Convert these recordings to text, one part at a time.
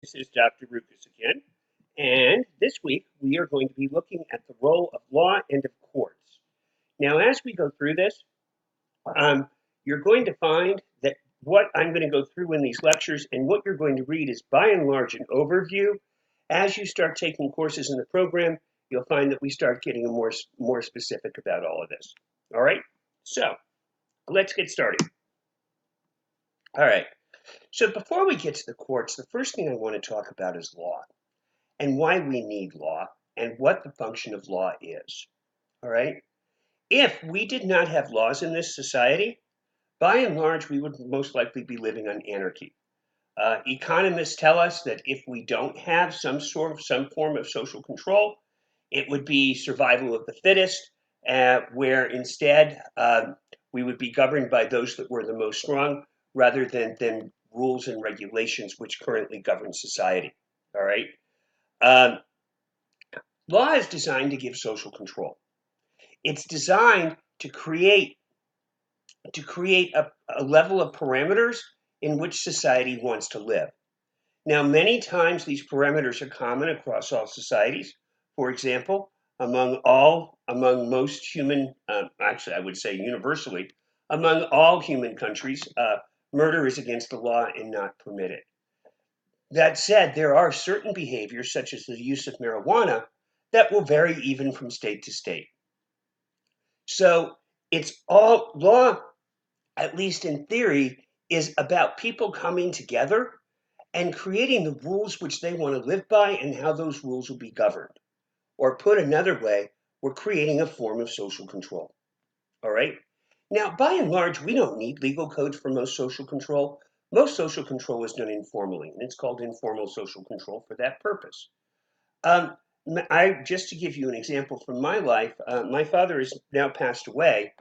This is Dr. Ruckus again, and this week we are going to be looking at the role of law and of courts. Now, as we go through this, um, you're going to find that what I'm going to go through in these lectures and what you're going to read is by and large an overview. As you start taking courses in the program, you'll find that we start getting more specific about all of this. All right, so let's get started. All right. So before we get to the courts, the first thing I want to talk about is law and why we need law and what the function of law is. All right? If we did not have laws in this society, by and large, we would most likely be living on anarchy. Economists tell us that if we don't have some form of social control, it would be survival of the fittest, where instead we would be governed by those that were the most strong rather than rules and regulations which currently govern society. All right. Um, Law is designed to give social control. It's designed to create a level of parameters in which society wants to live. Now, many times these parameters are common across all societies. For example, among most human, actually, I would say universally, among all human countries, murder is against the law and not permitted. That said, there are certain behaviors, such as the use of marijuana, that will vary even from state to state. So it's all law, at least in theory, is about people coming together and creating the rules which they want to live by and how those rules will be governed. Or put another way, we're creating a form of social control. All right? Now, by and large, we don't need legal codes for most social control. Most social control is done informally, and it's called informal social control for that purpose. Um, just to give you an example from my life, my father is now passed away,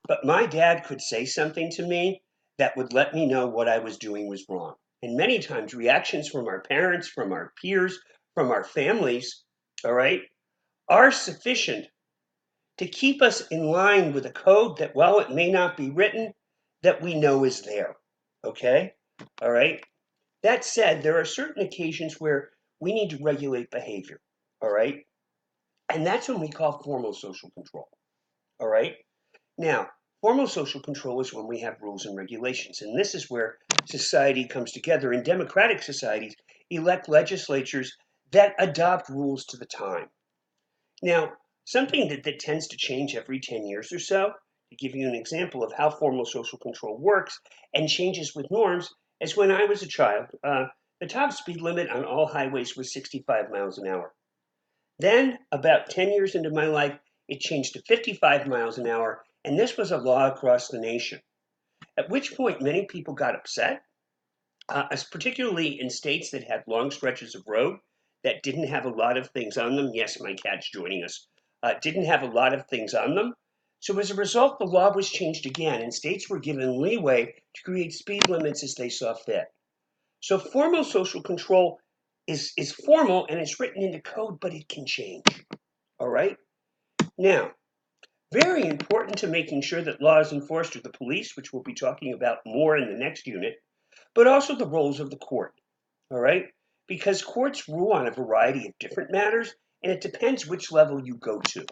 but my dad could say something to me that would let me know what I was doing was wrong. And many times, reactions from our parents, from our peers, from our families, all right, are sufficient to keep us in line with a code that, while it may not be written, that we know is there. Okay? All right? That said, there are certain occasions where we need to regulate behavior. All right? And that's when we call formal social control. All right? Now, formal social control is when we have rules and regulations. And this is where society comes together. In democratic societies, elect legislatures that adopt rules to the time. Now, something that tends to change every 10 years or so, to give you an example of how formal social control works and changes with norms, is when I was a child, the top speed limit on all highways was 65 miles an hour. Then, about 10 years into my life, it changed to 55 miles an hour, and this was a law across the nation. At which point, many people got upset, as particularly in states that had long stretches of road that didn't have a lot of things on them. Yes, my cat's joining us. Didn't have a lot of things on them. So as a result, the law was changed again, and states were given leeway to create speed limits as they saw fit. So formal social control is formal and it's written into code, but it can change. All right? Now, very important to making sure that law is enforced are the police, which we'll be talking about more in the next unit, but also the roles of the court. All right? Because courts rule on a variety of different matters, and it depends which level you go to.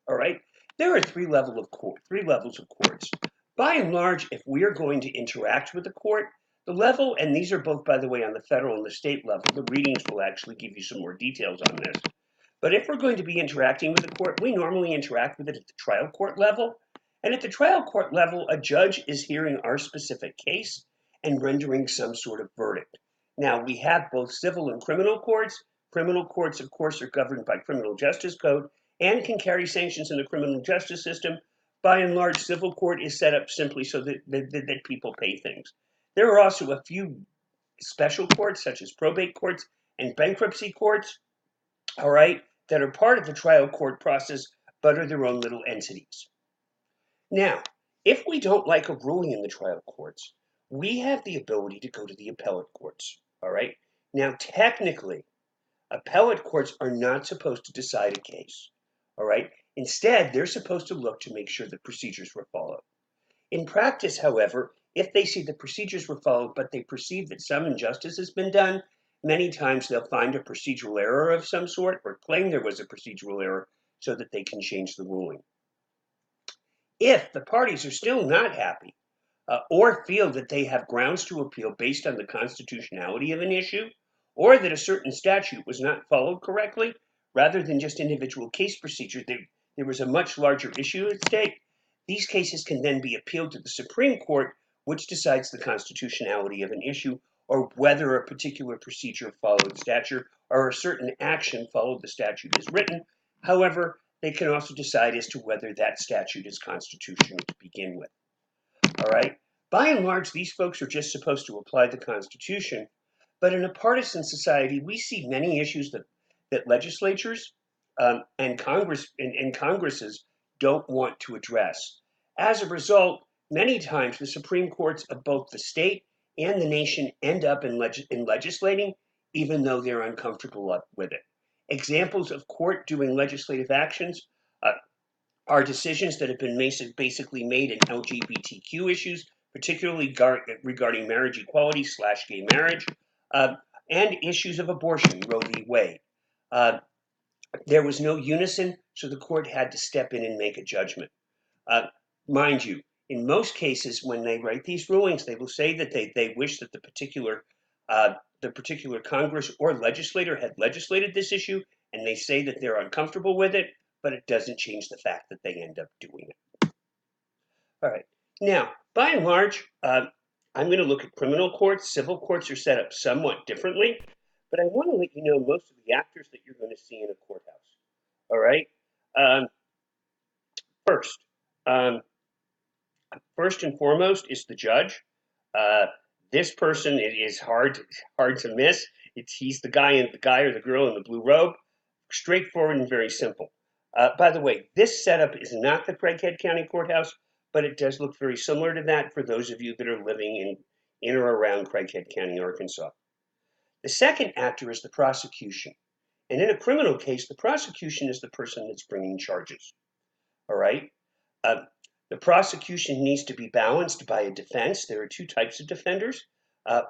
All right? There are three levels of courts. By and large, if we are going to interact with the court, the level, and these are both, by the way, on the federal and the state level, the readings will actually give you some more details on this. But if we're going to be interacting with the court, we normally interact with it at the trial court level. And at the trial court level, a judge is hearing our specific case and rendering some sort of verdict. Now, we have both civil and criminal courts. Criminal courts, of course, are governed by criminal justice code and can carry sanctions in the criminal justice system. By and large, civil court is set up simply so that people pay things. There are also a few special courts, such as probate courts and bankruptcy courts, all right, that are part of the trial court process but are their own little entities. Now, if we don't like a ruling in the trial courts, we have the ability to go to the appellate courts. All right. Now, technically, appellate courts are not supposed to decide a case. All right. Instead, they're supposed to look to make sure the procedures were followed. In practice, however, if they see the procedures were followed, but they perceive that some injustice has been done, Many times they'll find a procedural error of some sort or claim there was a procedural error so that they can change the ruling. If the parties are still not happy or feel that they have grounds to appeal based on the constitutionality of an issue, or that a certain statute was not followed correctly, rather than just individual case procedure, there was a much larger issue at stake, these cases can then be appealed to the Supreme Court, which decides the constitutionality of an issue or whether a particular procedure followed statute or a certain action followed the statute as written. However, they can also decide as to whether that statute is constitutional to begin with. All right. By and large, these folks are just supposed to apply the Constitution. But in a partisan society, we see many issues that legislatures and Congresses don't want to address. As a result, many times the Supreme Courts of both the state and the nation end up in legislating, even though they're uncomfortable with it. Examples of court doing legislative actions are decisions that have been basically made in LGBTQ issues, particularly regarding marriage equality / gay marriage, and issues of abortion, Roe v. Wade. There was no unison, so the court had to step in and make a judgment. Mind you, in most cases, when they write these rulings, they will say that they wish that the particular Congress or legislator had legislated this issue, and they say that they're uncomfortable with it, but it doesn't change the fact that they end up doing it. All right. Now, by and large, I'm going to look at criminal courts. Civil courts are set up somewhat differently, but I want to let you know most of the actors that you're going to see in a courthouse. All right. First and foremost is the judge. This person is hard to miss. He's the guy or the girl in the blue robe. Straightforward and very simple. By the way, this setup is not the Craighead County Courthouse, but it does look very similar to that for those of you that are living in or around Craighead County, Arkansas. The second actor is the prosecution. And in a criminal case, the prosecution is the person that's bringing charges. All right? The prosecution needs to be balanced by a defense. There are two types of defenders.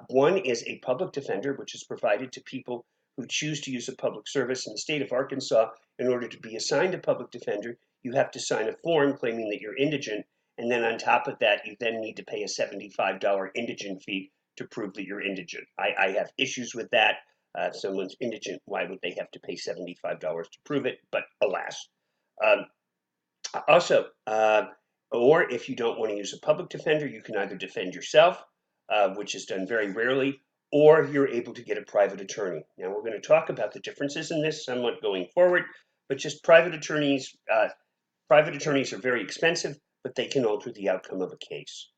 One is a public defender, which is provided to people who choose to use a public service. In the state of Arkansas, in order to be assigned a public defender, you have to sign a form claiming that you're indigent, and then on top of that, you then need to pay a $75 indigent fee to prove that you're indigent. I have issues with that. If someone's indigent, why would they have to pay $75 to prove it? But alas. Or if you don't want to use a public defender, you can either defend yourself, which is done very rarely, or you're able to get a private attorney. Now, we're going to talk about the differences in this somewhat going forward, but just private attorneys are very expensive, but they can alter the outcome of a case.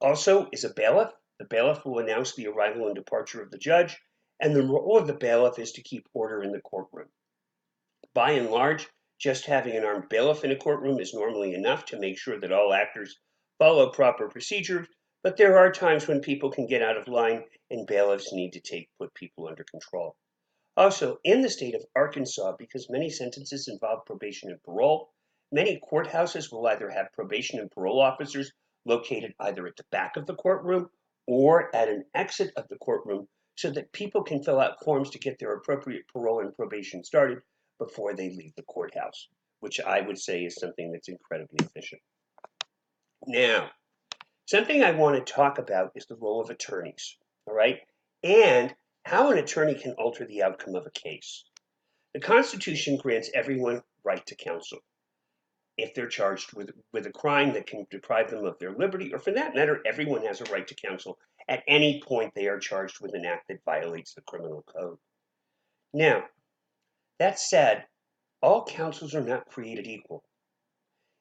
Also is a bailiff. The bailiff will announce the arrival and departure of the judge, and the role of the bailiff is to keep order in the courtroom. By and large, just having an armed bailiff in a courtroom is normally enough to make sure that all actors follow proper procedures, but there are times when people can get out of line and bailiffs need to put people under control. Also, in the state of Arkansas, because many sentences involve probation and parole, many courthouses will either have probation and parole officers located either at the back of the courtroom or at an exit of the courtroom so that people can fill out forms to get their appropriate parole and probation started before they leave the courthouse, which I would say is something that's incredibly efficient. Now, something I want to talk about is the role of attorneys, all right, and how an attorney can alter the outcome of a case. The Constitution grants everyone right to counsel if they're charged with a crime that can deprive them of their liberty, or for that matter, everyone has a right to counsel at any point they are charged with an act that violates the criminal code. Now, that said, all counsels are not created equal.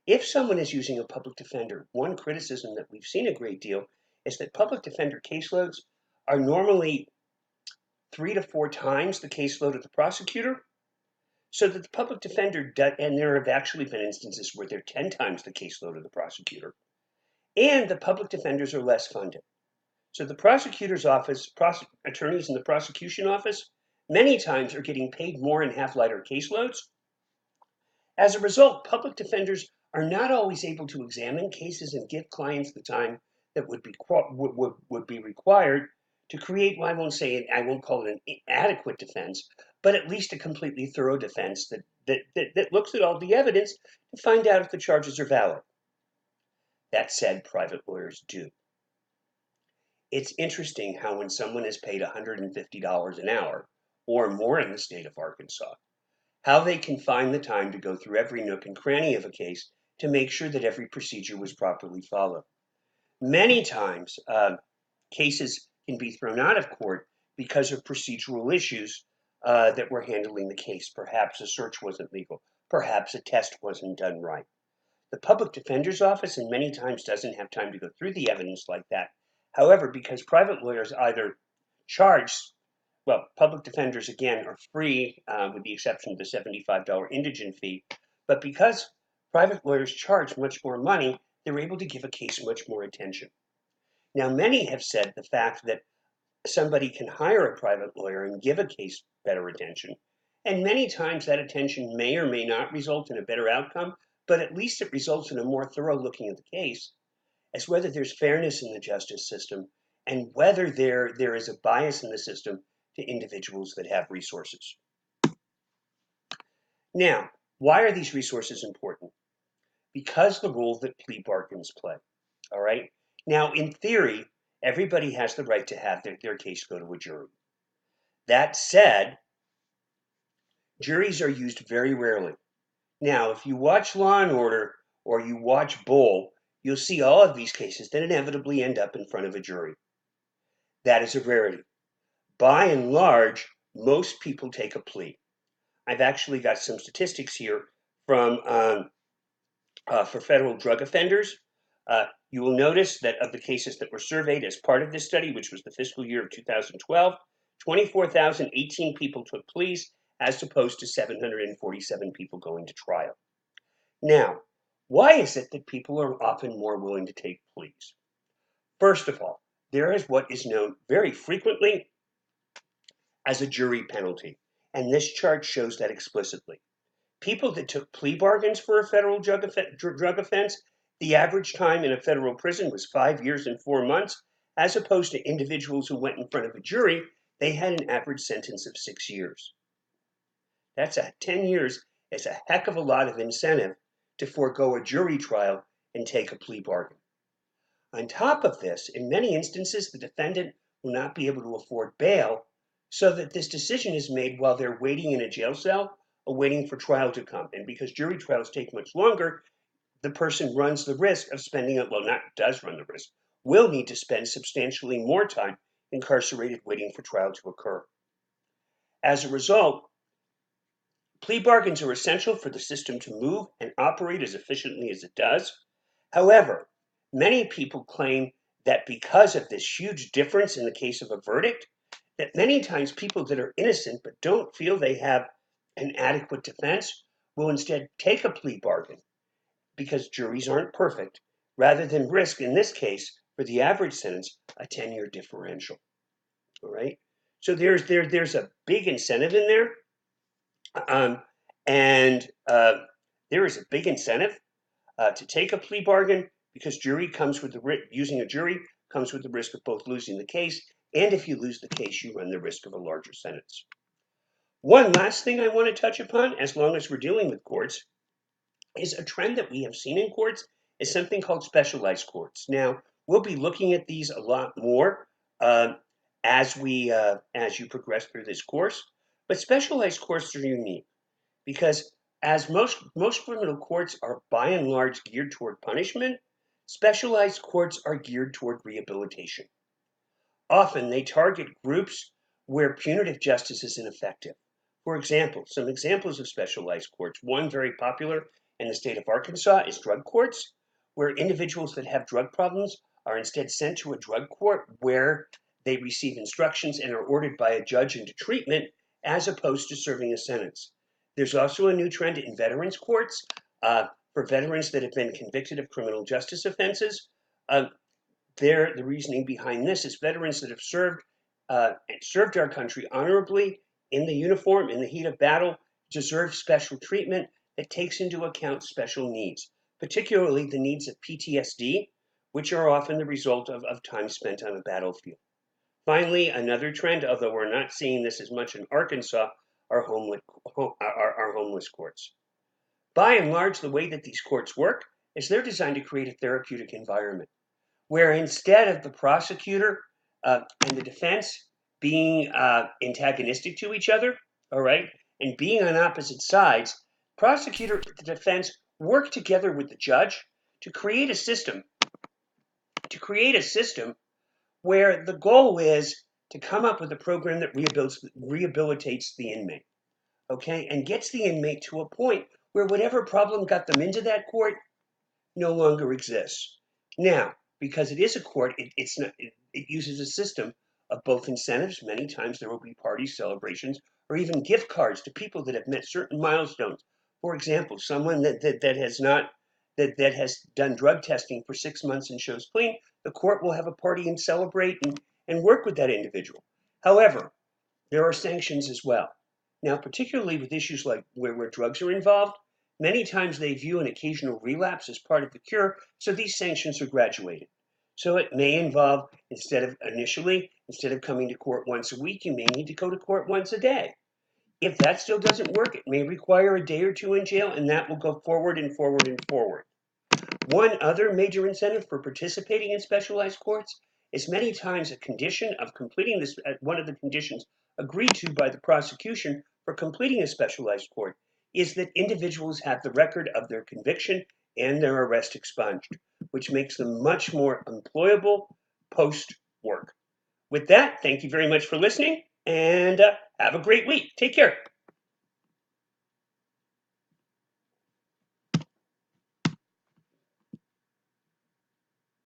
If someone is using a public defender, one criticism that we've seen a great deal is that public defender caseloads are normally 3 to 4 times the caseload of the prosecutor, so that the public defender, and there have actually been instances where they're 10 times the caseload of the prosecutor, and the public defenders are less funded. So the prosecutor's office, attorneys in the prosecution office, many times are getting paid more and have lighter caseloads. As a result, public defenders are not always able to examine cases and give clients the time that would be required to create, well, I won't call it an adequate defense, but at least a completely thorough defense that looks at all the evidence to find out if the charges are valid. That said, private lawyers do. It's interesting how when someone is paid $150 an hour or more in the state of Arkansas, how they can find the time to go through every nook and cranny of a case to make sure that every procedure was properly followed. Many times, cases can be thrown out of court because of procedural issues that were handling the case. Perhaps a search wasn't legal. Perhaps a test wasn't done right. The public defender's office, and many times, doesn't have time to go through the evidence like that. However, because private lawyers either charge, well, public defenders, again, are free with the exception of the $75 indigent fee, but because private lawyers charge much more money, they're able to give a case much more attention. Now, many have said the fact that somebody can hire a private lawyer and give a case better attention, and many times that attention may or may not result in a better outcome, but at least it results in a more thorough looking at the case, as whether there's fairness in the justice system and whether there is a bias in the system to individuals that have resources. Now, why are these resources important? Because the role that plea bargains play. All right. Now, in theory, everybody has the right to have their case go to a jury. That said, juries are used very rarely. Now, if you watch Law and Order or you watch Bull, you'll see all of these cases that inevitably end up in front of a jury. That is a rarity. By and large, most people take a plea. I've actually got some statistics here from for federal drug offenders. You will notice that of the cases that were surveyed as part of this study, which was the fiscal year of 2012, 24,018 people took pleas as opposed to 747 people going to trial. Now, why is it that people are often more willing to take pleas? First of all, there is what is known very frequently as a jury penalty, and this chart shows that explicitly. People that took plea bargains for a federal drug offense, the average time in a federal prison was 5 years and 4 months, as opposed to individuals who went in front of a jury, they had an average sentence of 6 years. That's 10 years is a heck of a lot of incentive to forego a jury trial and take a plea bargain. On top of this, in many instances, the defendant will not be able to afford bail, so that this decision is made while they're waiting in a jail cell or waiting for trial to come. And because jury trials take much longer, the person runs the risk of spending, will need to spend substantially more time incarcerated waiting for trial to occur. As a result, plea bargains are essential for the system to move and operate as efficiently as it does. However, many people claim that because of this huge difference in the case of a verdict, that many times people that are innocent but don't feel they have an adequate defense will instead take a plea bargain because juries aren't perfect, rather than risk, in this case, for the average sentence, a 10-year differential. All right? So there's a big incentive in there. There is a big incentive to take a plea bargain because using a jury comes with the risk of both losing the case, and if you lose the case, you run the risk of a larger sentence. One last thing I want to touch upon, as long as we're dealing with courts, is a trend that we have seen in courts is something called specialized courts. Now, we'll be looking at these a lot more as you progress through this course, but specialized courts are unique because as most criminal courts are by and large geared toward punishment, specialized courts are geared toward rehabilitation. Often they target groups where punitive justice is ineffective. For example, some examples of specialized courts. One very popular in the state of Arkansas is drug courts, where individuals that have drug problems are instead sent to a drug court where they receive instructions and are ordered by a judge into treatment as opposed to serving a sentence. There's also a new trend in veterans courts for veterans that have been convicted of criminal justice offenses. The reasoning behind this is veterans that have served our country honorably in the uniform, in the heat of battle, deserve special treatment that takes into account special needs, particularly the needs of PTSD, which are often the result of time spent on a battlefield. Finally, another trend, although we're not seeing this as much in Arkansas, are homeless courts. By and large, the way that these courts work is they're designed to create a therapeutic environment where instead of the prosecutor and the defense being antagonistic to each other, all right, and being on opposite sides, prosecutor and the defense work together with the judge to create a system where the goal is to come up with a program that rehabilitates the inmate, okay, and gets the inmate to a point where whatever problem got them into that court no longer exists. Now, because it is a court, it uses a system of both incentives. Many times there will be parties, celebrations, or even gift cards to people that have met certain milestones. For example, someone that has not that has done drug testing for 6 months and shows clean, the court will have a party and celebrate and work with that individual. However, there are sanctions as well. Now, particularly with issues like where drugs are involved, many times they view an occasional relapse as part of the cure, so these sanctions are graduated. So it may involve, instead of coming to court once a week, you may need to go to court once a day. If that still doesn't work, it may require a day or two in jail, and that will go forward and forward and forward. One other major incentive for participating in specialized courts is many times a condition of completing this, one of the conditions agreed to by the prosecution for completing a specialized court is that individuals have the record of their conviction and their arrest expunged, which makes them much more employable post work. With that, thank you very much for listening and have a great week. Take care.